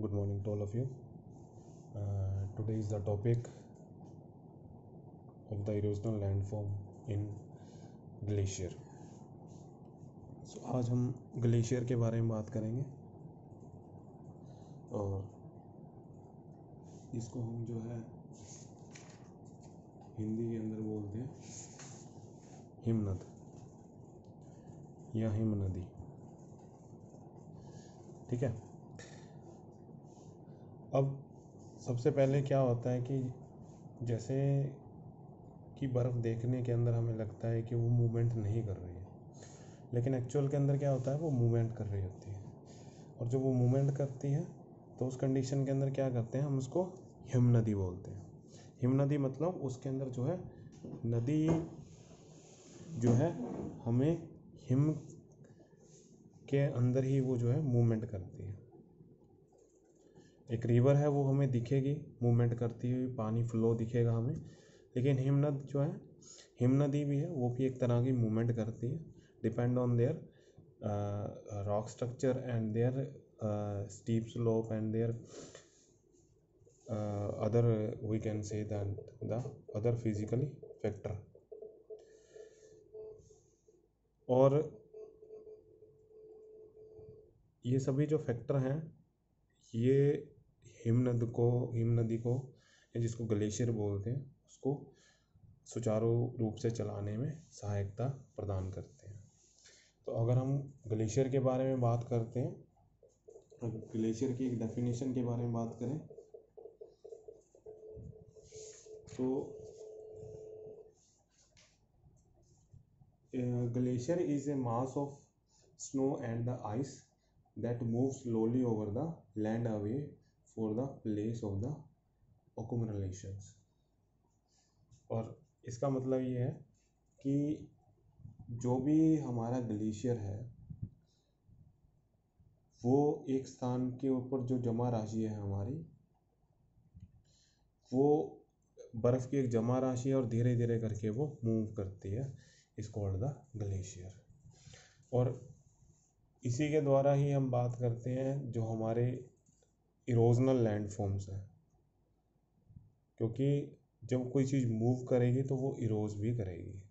Good morning to all of you. Today is the topic of the erosional landform in glacier. आज हम glacier के बारे में बात करेंगे और इसको हम जो है हिंदी के अंदर बोलते हैं हिमनद या हिम नदी। ठीक है। अब सबसे पहले क्या होता है कि जैसे कि बर्फ़ देखने के अंदर हमें लगता है कि वो मूवमेंट नहीं कर रही है, लेकिन एक्चुअल के अंदर क्या होता है, वो मूवमेंट कर रही होती है। और जब वो मूवमेंट करती है तो उस कंडीशन के अंदर क्या करते हैं, हम उसको हिम नदी बोलते हैं। हिम नदी मतलब उसके अंदर जो है नदी जो है हमें हिम के अंदर ही वो जो है मूवमेंट करती है। एक रिवर है वो हमें दिखेगी मूवमेंट करती हुई, पानी फ्लो दिखेगा हमें, लेकिन हिमनद जो है, हिम नदी भी है, वो भी एक तरह की मूवमेंट करती है, depend on their rock structure and their steep slope and their other, we can say that the other physically factor। और ये सभी जो फैक्टर हैं ये हिम नदी को जिसको ग्लेशियर बोलते हैं उसको सुचारू रूप से चलाने में सहायता प्रदान करते हैं। तो अगर हम ग्लेशियर के बारे में बात करते हैं, ग्लेशियर की एक डेफिनेशन के बारे में बात करें तो glacier is a mass of snow and the ice that moves slowly over the land away for the place of the accumulations। और इसका मतलब ये है कि जो भी हमारा ग्लेशियर है वो एक स्थान के ऊपर जो जमा राशि है हमारी, वो बर्फ़ की एक जमा राशि है और धीरे धीरे करके वो मूव करती है, इज कॉल्ड द ग्लेशियर। और इसी के द्वारा ही हम बात करते हैं जो हमारे इरोजनल लैंडफॉर्म्स हैं, क्योंकि जब कोई चीज़ मूव करेगी तो वो इरोज भी करेगी,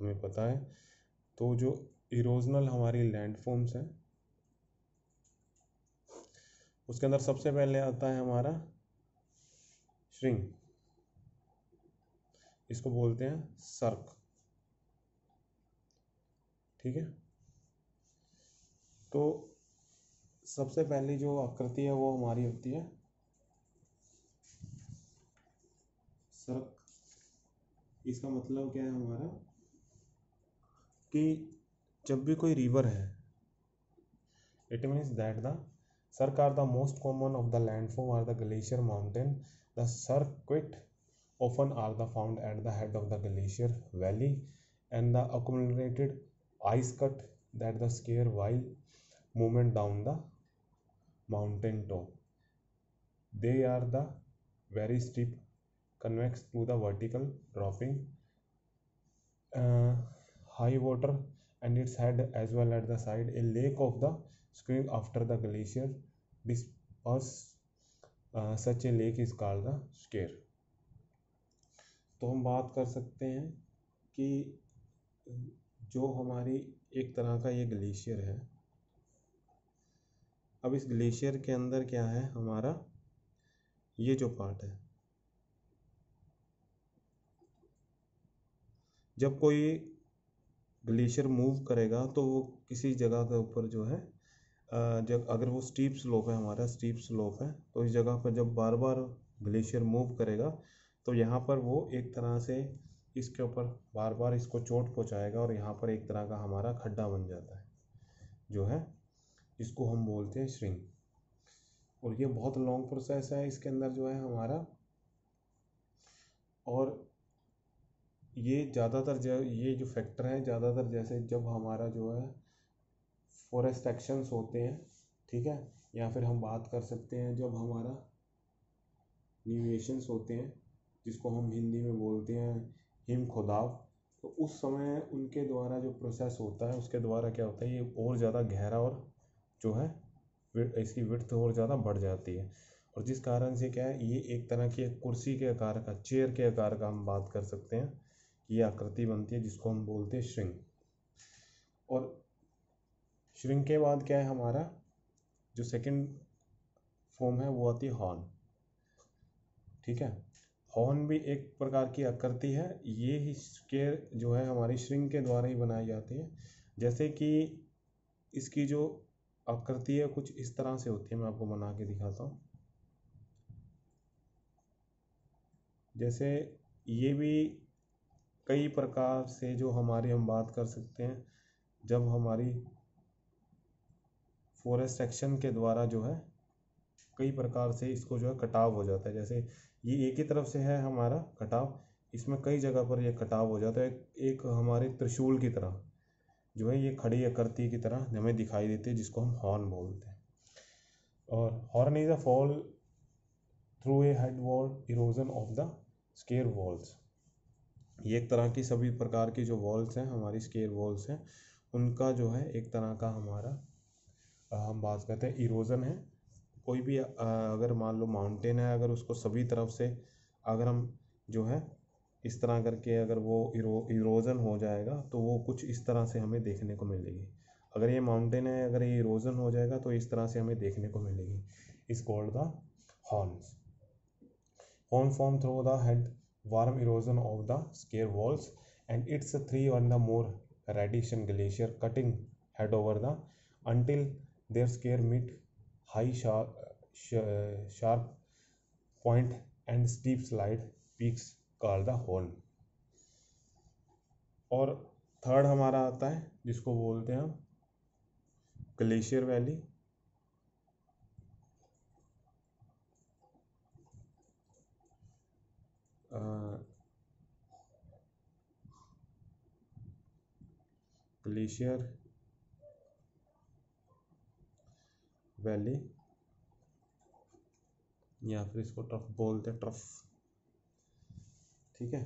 हमें पता है। तो जो इरोजनल हमारी लैंडफॉर्म्स हैं उसके अंदर सबसे पहले आता है हमारा श्रिंग, इसको बोलते हैं सर्क। ठीक है। तो सबसे पहली जो आकृति है वो हमारी होती है सर्क। इसका मतलब क्या है हमारा कि जब भी कोई रिवर है, it means that the cirque are the most common of the landform are the glacier mountain. The circuit often are the found at the head of the glacier valley and the accumulated ice cut that the scare while movement down the mountain top. They are the very steep convex to the vertical dropping high water and its head as well at the side a lake of the spring after the glacier disperse such a lake is called the scare। तो हम बात कर सकते हैं कि जो हमारी एक तरह का ये ग्लेशियर है, अब इस ग्लेशियर के अंदर क्या है हमारा ये जो पार्ट है, जब कोई ग्लेशियर मूव करेगा तो वो किसी जगह के ऊपर जो है जब अगर वो स्टीप स्लोप है, हमारा स्टीप स्लोप है, तो इस जगह पर जब बार बार ग्लेशियर मूव करेगा तो यहाँ पर वो एक तरह से इसके ऊपर बार बार इसको चोट पहुँचाएगा और यहाँ पर एक तरह का हमारा खड्डा बन जाता है जो है, इसको हम बोलते हैं श्रिंग। और ये बहुत लॉन्ग प्रोसेस है इसके अंदर जो है हमारा, और ये ज़्यादातर ये जो फैक्टर हैं ज़्यादातर जैसे जब हमारा जो है फॉरेस्ट एक्शंस होते हैं, ठीक है, या फिर हम बात कर सकते हैं जब हमारा न्यूएशंस होते हैं जिसको हम हिंदी में बोलते हैं हिम खुदाव, तो उस समय उनके द्वारा जो प्रोसेस होता है उसके द्वारा क्या होता है, ये और ज़्यादा गहरा और जो है इसकी विड्थ और ज़्यादा बढ़ जाती है, और जिस कारण से क्या है, ये एक तरह की एक कुर्सी के आकार का, चेयर के आकार का हम बात कर सकते हैं, ये आकृति बनती है जिसको हम बोलते हैं श्रिंक। और श्रिंक के बाद क्या है, हमारा जो सेकंड फॉर्म है वो आती है हॉर्न। ठीक है, हॉर्न भी एक प्रकार की आकृति है, ये इसके जो है हमारी श्रिंक के द्वारा ही बनाई जाती है। जैसे कि इसकी जो आकृति है कुछ इस तरह से होती है, मैं आपको बना के दिखाता हूँ। जैसे ये भी कई प्रकार से जो हमारी हम बात कर सकते हैं, जब हमारी फॉरेस्ट सेक्शन के द्वारा जो है कई प्रकार से इसको जो है कटाव हो जाता है। जैसे ये एक ही तरफ से है हमारा कटाव, इसमें कई जगह पर ये कटाव हो जाता है, एक हमारे त्रिशूल की तरह जो है ये खड़ी आकृति की तरह हमें दिखाई देती है, जिसको हम हॉर्न बोलते हैं। और horn is a fall through a head wall erosion of the square walls. ये एक तरह की सभी प्रकार की जो वॉल्स हैं हमारी स्केयर वॉल्स हैं, उनका जो है एक तरह का हमारा हम बात करते हैं इरोजन है। कोई भी अगर मान लो माउंटेन है, अगर उसको सभी तरफ से अगर हम जो है इस तरह करके अगर वो इरोजन हो जाएगा तो वो कुछ इस तरह से हमें देखने को मिलेगी। अगर ये माउंटेन है, अगर ये इरोजन हो जाएगा तो इस तरह से हमें देखने को मिलेगी। इस called the horns. Horn form through the head warm erosion of the square walls and it's three on the more Radisson glacier cutting head over the until their scare meet high sharp point and steep slide peaks called the horn। और third हमारा आता है जिसको बोलते हैं हम glacier valley. Glacier valley या फिर इसको ट्रफ बोलते हैं, ट्रफ। ठीक है,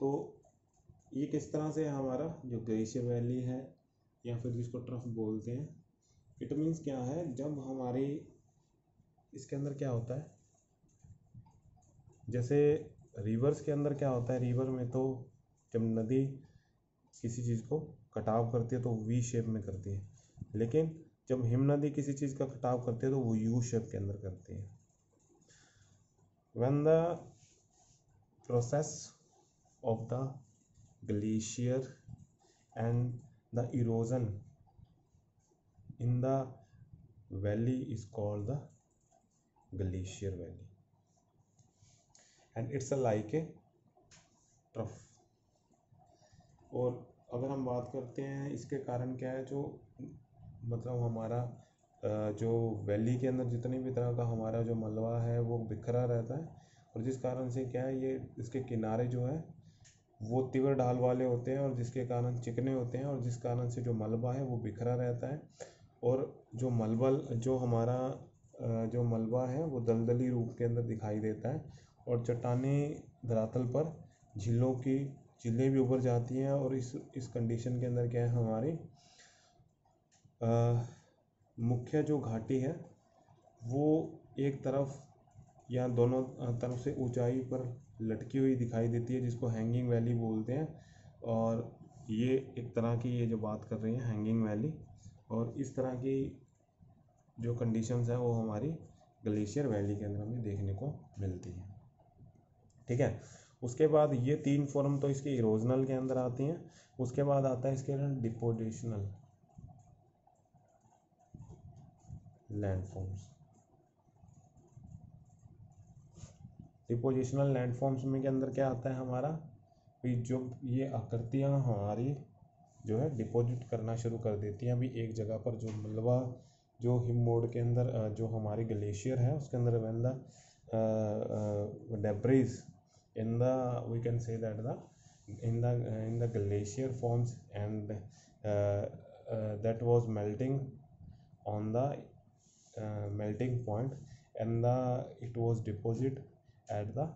तो ये किस तरह से हमारा जो ग्लेशियर वैली है या फिर जिसको ट्रफ बोलते हैं, इट मीन्स क्या है, जब हमारी इसके अंदर क्या होता है, जैसे रिवर्स के अंदर क्या होता है, रिवर में तो जब नदी किसी चीज़ को कटाव करती है तो वी शेप में करती है, लेकिन जब हिम नदी किसी चीज़ का कटाव करती है तो वो यू शेप के अंदर करती है। When the process of the glacier and the erosion in the valley is called the glacier valley and it's like a trough. और अगर हम बात करते हैं इसके कारण क्या है, जो मतलब हमारा जो वैली के अंदर जितने भी तरह का हमारा जो मलबा है वो बिखरा रहता है, और जिस कारण से क्या है, ये इसके किनारे जो है वो तीव्र ढाल वाले होते हैं और जिसके कारण चिकने होते हैं, और जिस कारण से जो मलबा है वो बिखरा रहता है, और जो हमारा जो मलबा है वो दलदली रूप के अंदर दिखाई देता है, और चट्टानी धरातल पर झीलें भी उभर जाती हैं। और इस कंडीशन के अंदर क्या है, हमारी मुख्य जो घाटी है वो एक तरफ या दोनों तरफ से ऊंचाई पर लटकी हुई दिखाई देती है, जिसको हैंगिंग वैली बोलते हैं। और ये एक तरह की ये जो बात कर रही है हैंगिंग वैली, और इस तरह की जो कंडीशंस है वो हमारी ग्लेशियर वैली के अंदर हमें देखने को मिलती है। ठीक है, उसके बाद ये तीन फॉर्म तो इसके इरोजनल के अंदर आती हैं। उसके बाद आता है इसके अंदर डिपोजिशनल लैंडफॉर्म्स। डिपोजिशनल लैंडफॉर्म्स में के अंदर क्या आता है हमारा, भी जो ये आकृतियाँ हमारी जो है डिपॉजिट करना शुरू कर देती हैं अभी एक जगह पर, जो मलबा जो हिम मोड के अंदर जो हमारी ग्लेशियर है उसके अंदर when the debris in the we can say that the in the glacier forms and that was melting on the melting point, and it was deposit at the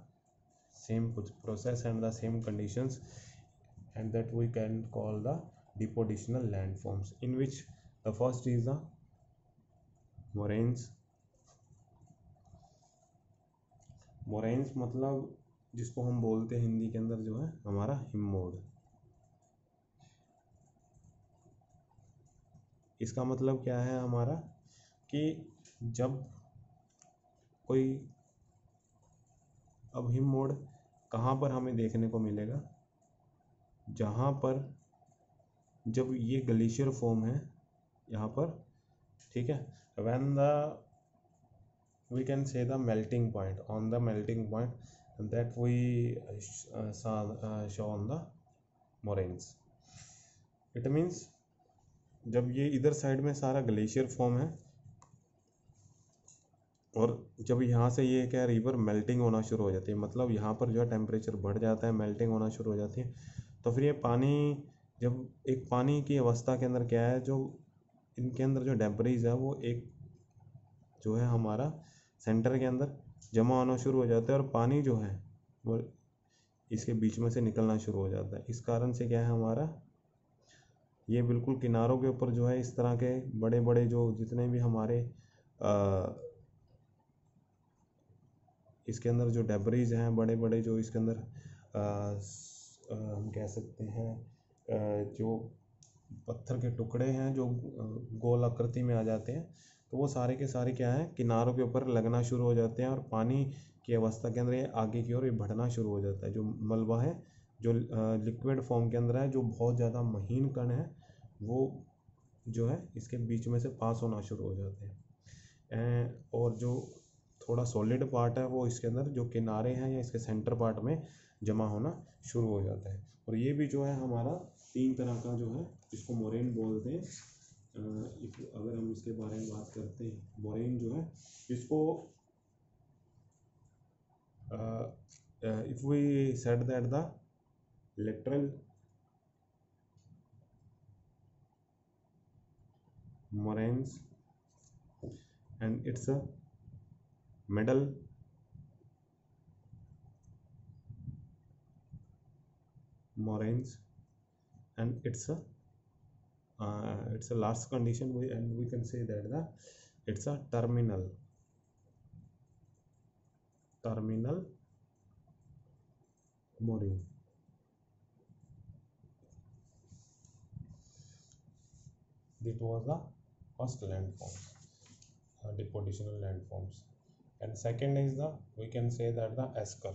same process and the same conditions, and that we can call the depositional landforms, in which the first is the moraines. Moraines मतलब जिसको हम बोलते हैं हिंदी के अंदर जो है हमारा हिममोड। इसका मतलब क्या है हमारा कि जब कोई, अब हिममोड कहाँ पर हमें देखने को मिलेगा, जहाँ पर जब ये ग्लेशियर फॉर्म है यहाँ पर, ठीक है, when the we can say the melting point, on the melting point that we show on the moraines. It means जब ये इधर साइड में सारा ग्लेशियर फॉर्म है और जब यहाँ से ये क्या रिवर मेल्टिंग होना शुरू हो जाती है, मतलब यहाँ पर जो है टेम्परेचर बढ़ जाता है, मेल्टिंग होना शुरू हो जाती है, तो फिर ये पानी, जब एक पानी की अवस्था के अंदर क्या है, जो इनके अंदर जो डेब्रीज है वो एक जो है हमारा सेंटर के अंदर जमा होना शुरू हो जाता है और पानी जो है वो इसके बीच में से निकलना शुरू हो जाता है। इस कारण से क्या है हमारा, ये बिल्कुल किनारों के ऊपर जो है इस तरह के बड़े बड़े जो जितने भी हमारे इसके अंदर जो डेब्रीज हैं, बड़े बड़े जो इसके अंदर हम कह सकते हैं जो पत्थर के टुकड़े हैं जो गोल आकृति में आ जाते हैं, तो वो सारे के सारे क्या है किनारों के ऊपर लगना शुरू हो जाते हैं और पानी की अवस्था के अंदर ये आगे की ओर ये बढ़ना शुरू हो जाता है। जो मलबा है जो लिक्विड फॉर्म के अंदर है, जो बहुत ज़्यादा महीन कण है, वो जो है इसके बीच में से पास होना शुरू हो जाते हैं। और जो थोड़ा सॉलिड पार्ट है वो इसके अंदर जो किनारे हैं या इसके सेंटर पार्ट में जमा होना शुरू हो जाता है। और ये भी जो है हमारा 3 तरह का जो है जिसको मोरेन बोलते हैं। अगर हम इसके बारे में बात करते हैं, मोरेन जो है इसको if we said that the lateral moraines and it's a middle moraines and it's a last condition, we can say that it's a terminal moraine. This was the first landforms, depositional landforms, and second is the, we can say that the esker.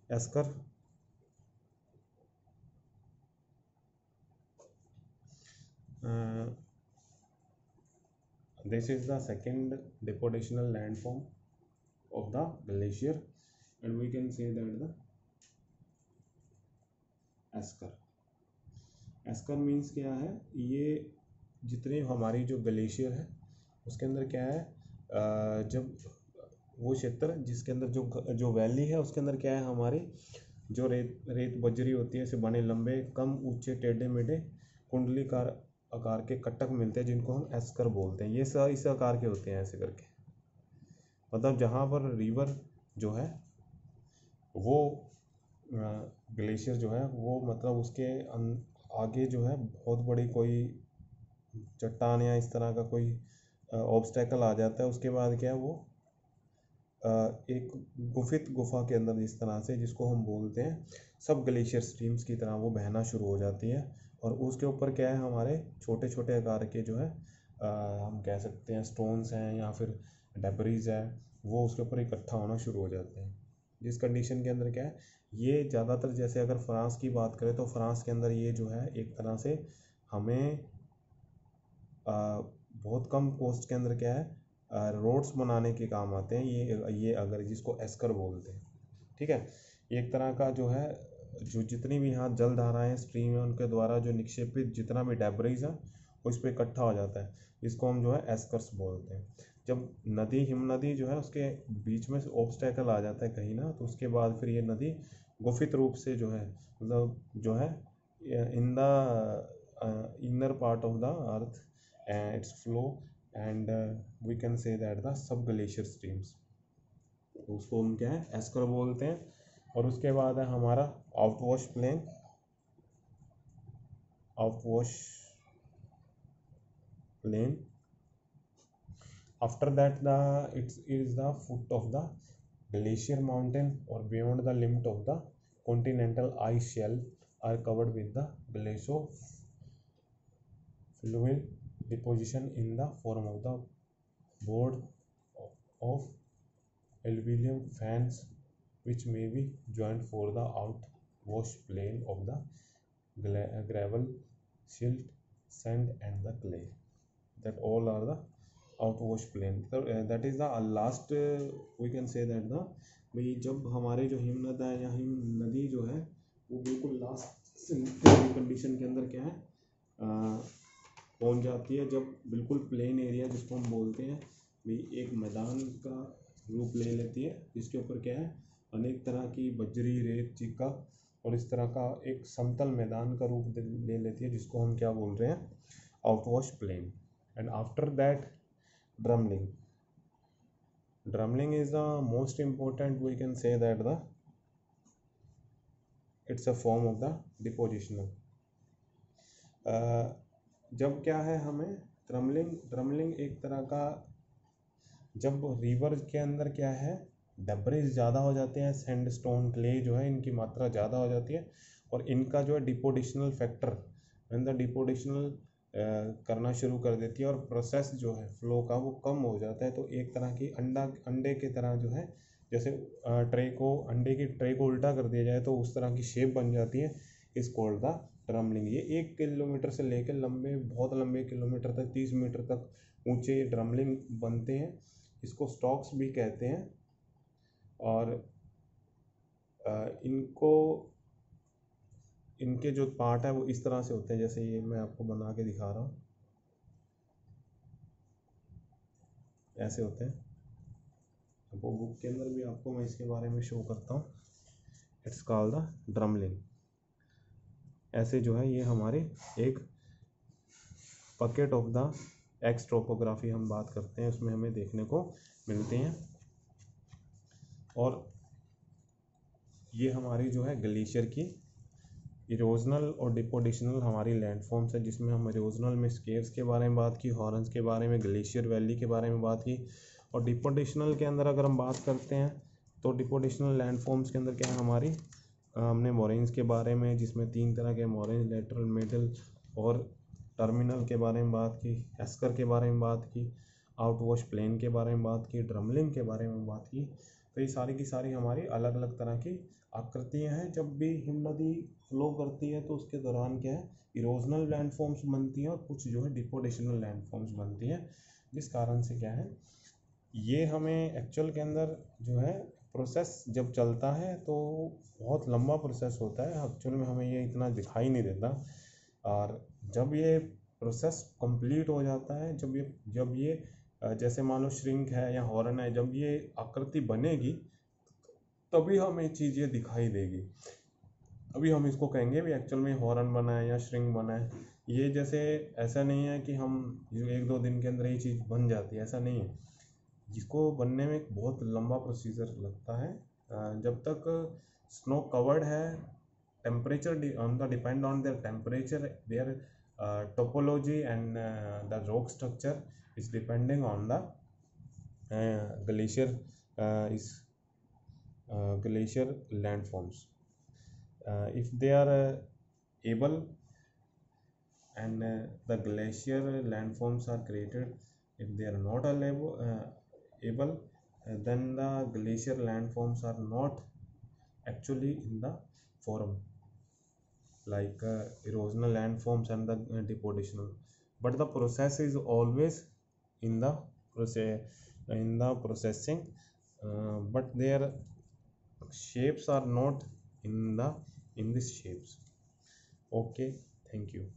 Esker this is the second depositional landform of the glacier, and we can say that the esker. Esker means क्या है, ये जितने हमारी जो glacier है उसके अंदर क्या है, जब वो क्षेत्र जिसके अंदर जो वैली है उसके अंदर क्या है हमारी जो रेत बजरी होती है, ऐसे बने लंबे कम ऊंचे टेढ़े मेढ़े कुंडलीकार आकार के कटक मिलते हैं जिनको हम एस्कर बोलते हैं। ये सब इस आकार के होते हैं ऐसे करके, मतलब जहाँ पर रिवर जो है वो ग्लेशियर जो है वो मतलब उसके आगे जो है बहुत बड़ी कोई चट्टान या इस तरह का कोई ऑब्स्टेकल आ जाता है, उसके बाद क्या है वो एक गुफित गुफा के अंदर जिस तरह से जिसको हम बोलते हैं सब ग्लेशियर स्ट्रीम्स की तरह वो बहना शुरू हो जाती है और उसके ऊपर क्या है हमारे छोटे छोटे आकार के जो है हम कह सकते हैं स्टोन्स हैं या फिर डेब्रीज है, वो उसके ऊपर इकट्ठा होना शुरू हो जाते हैं। जिस कंडीशन के अंदर क्या है, ये ज़्यादातर जैसे अगर फ्रांस की बात करें तो फ्रांस के अंदर ये जो है एक तरह से हमें बहुत कम कॉस्ट के अंदर क्या है रोड्स बनाने के काम आते हैं ये अगर जिसको एस्कर बोलते हैं, ठीक है। एक तरह का जो है जो जितनी भी यहाँ जल धाराएं स्ट्रीम है उनके द्वारा जो निक्षेपित जितना भी डेब्रीज है वो इस पर इकट्ठा हो जाता है, इसको हम जो है एस्कर्स बोलते हैं। जब नदी हिम नदी जो है उसके बीच में से ऑब्स्टेकल आ जाता है कहीं ना, तो उसके बाद फिर ये नदी गुफित रूप से जो है मतलब जो है in the inner part of the earth it's flow and we can say that the sub glacier streams, उसको हम क्या है एस्कर बोलते हैं। और उसके बाद है हमारा outwash plain, outwash plain. After that, it is the foot of the glacier mountain or beyond the limit of the continental ice shelf are covered with the glaciofluid deposition in the form of the board of alluvium fans, which may be joined for the outwash plain of the gravel, silt, sand and the clay. That all are the outwash plain. So that is the last we can say that the भाई जब हमारे जो हिमनद है या him नदी जो है वो बिल्कुल लास्ट कंडीशन के अंदर क्या है पहुंच जाती है, जब बिल्कुल प्लेन एरिया जिसको हम बोलते हैं भाई एक मैदान का रूप ले लेती है, जिसके ऊपर क्या है अनेक तरह की बजरी, रेत, चीका और इस तरह का एक समतल मैदान का रूप ले लेती है, जिसको हम क्या बोल रहे हैं outwash plain. And after that drumlin. Drumming is the most important, we can say that it's a form of the depositional. जब क्या है हमें ड्रमलिंग एक तरह का, जब रिवर के अंदर क्या है डब्रीज ज़्यादा हो जाते हैं, सैंडस्टोन, क्ले जो है इनकी मात्रा ज़्यादा हो जाती है और इनका जो है डिपोडिशनल फैक्टर व्हेन द डिपोडिशनल करना शुरू कर देती है और प्रोसेस जो है फ्लो का वो कम हो जाता है, तो एक तरह की अंडे की तरह जो है जैसे अंडे की ट्रे को उल्टा कर दिया जाए तो उस तरह की शेप बन जाती है, इस कॉल्ड द ड्रमलिंग. ये 1 किलोमीटर से लेकर बहुत लंबे किलोमीटर तक 30 मीटर तक ऊंचे ड्रमलिंग बनते हैं. इसको स्टॉक्स भी कहते हैं और इनके जो पार्ट है वो इस तरह से होते हैं, जैसे ये मैं आपको बना के दिखा रहा हूँ, ऐसे होते हैं. वो बुक के अंदर भी आपको मैं इसके बारे में शो करता हूँ. It's called the drumlin. ऐसे जो है ये हमारे एक पकेट ऑफ द एक्स ट्रोपोग्राफी हम बात करते हैं, उसमें हमें देखने को मिलते हैं. और ये हमारी जो है ग्लेशियर की इरोजनल और डिपोडिशनल हमारी लैंडफॉर्म्स है, जिसमें हम इरोजनल में स्केर्स के बारे में बात की, हॉर्न्स के बारे में, ग्लेशियर वैली के बारे में बात की. और डिपोडिशनल के अंदर अगर हम बात करते हैं तो डिपोडिशनल लैंडफॉर्म्स के अंदर क्या है हमारी हमने मोरेन्स के बारे में, जिसमें 3 तरह के मोरेन्स, लेटरल, मिडल और टर्मिनल के बारे में बात की, एस्कर के बारे में बात की, आउटवॉश प्लेन के बारे में बात की, ड्रमलिंग के बारे में बात की. तो ये सारी की सारी हमारी अलग अलग तरह की आकृतियाँ हैं. जब भी हिमनदी फ्लो करती है तो उसके दौरान क्या है इरोजनल लैंडफॉर्म्स बनती हैं और कुछ जो है डिपोडिशनल लैंडफॉर्म्स बनती हैं, जिस कारण से क्या है ये हमें एक्चुअल के अंदर जो है प्रोसेस जब चलता है तो बहुत लंबा प्रोसेस होता है. एक्चुअल में हमें ये इतना दिखाई नहीं देता, और जब ये प्रोसेस कंप्लीट हो जाता है, जब ये जैसे मान लो श्रिंक है या हॉर्न है, जब ये आकृति बनेगी तभी हमें चीज़ें दिखाई देगी. अभी हम इसको कहेंगे भी एक्चुअल में हॉर्न बना है या श्रिंक बना है. ये जैसे ऐसा नहीं है कि हम 1-2 दिन के अंदर ये चीज़ बन जाती है, ऐसा नहीं है. जिसको बनने में एक बहुत लंबा प्रोसीजर लगता है. जब तक स्नो कवर्ड है, temperature depend on their temperature, their topology and the rock structure is depending on the glacier landforms. If they are able and the glacier landforms are created, if they are not able, then the glacier landforms are not actually in the form like erosional landforms and the depositional, but the process is always in the processing, but their shapes are not in these shapes. Okay, thank you.